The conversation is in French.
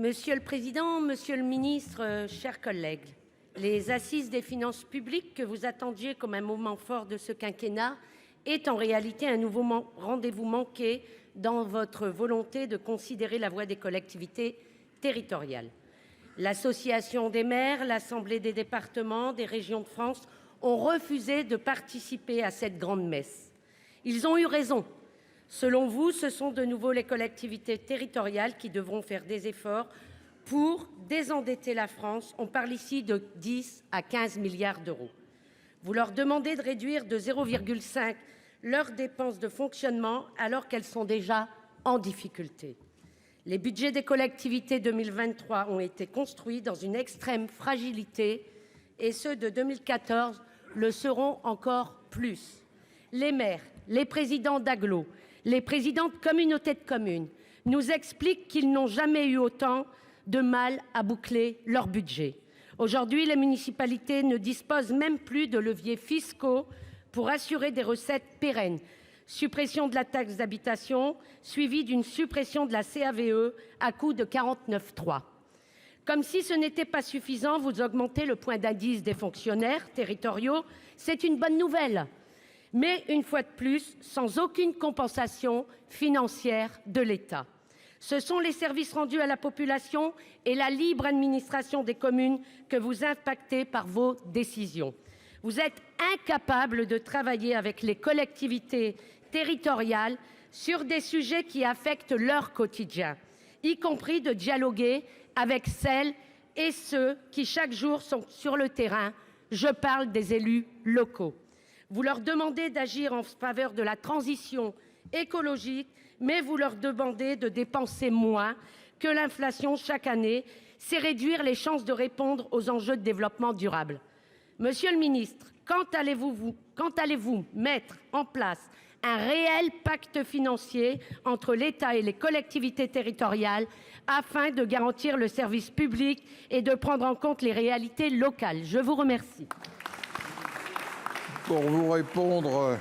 Monsieur le président, monsieur le ministre, chers collègues, les assises des finances publiques que vous attendiez comme un moment fort de ce quinquennat est en réalité un nouveau rendez-vous manqué dans votre volonté de considérer la voix des collectivités territoriales. L'Association des maires, l'Assemblée des départements, des régions de France ont refusé de participer à cette grande messe. Ils ont eu raison. Selon vous, ce sont de nouveau les collectivités territoriales qui devront faire des efforts pour désendetter la France. On parle ici de 10 à 15 milliards d'euros. Vous leur demandez de réduire de 0,5 leurs dépenses de fonctionnement alors qu'elles sont déjà en difficulté. Les budgets des collectivités 2023 ont été construits dans une extrême fragilité et ceux de 2014 le seront encore plus. Les maires, les présidents d'agglo, les présidents de communautés de communes nous expliquent qu'ils n'ont jamais eu autant de mal à boucler leur budget. Aujourd'hui, les municipalités ne disposent même plus de leviers fiscaux pour assurer des recettes pérennes. Suppression de la taxe d'habitation, suivie d'une suppression de la CAVE à coût de 49,3. Comme si ce n'était pas suffisant, vous augmentez le point d'indice des fonctionnaires territoriaux. C'est une bonne nouvelle. Mais une fois de plus, sans aucune compensation financière de l'État. Ce sont les services rendus à la population et la libre administration des communes que vous impactez par vos décisions. Vous êtes incapables de travailler avec les collectivités territoriales sur des sujets qui affectent leur quotidien, y compris de dialoguer avec celles et ceux qui chaque jour sont sur le terrain. Je parle des élus locaux. Vous leur demandez d'agir en faveur de la transition écologique, mais vous leur demandez de dépenser moins que l'inflation chaque année. C'est réduire les chances de répondre aux enjeux de développement durable. Monsieur le ministre, quand allez-vous mettre en place un réel pacte financier entre l'État et les collectivités territoriales afin de garantir le service public et de prendre en compte les réalités locales? Je vous remercie. Pour vous répondre,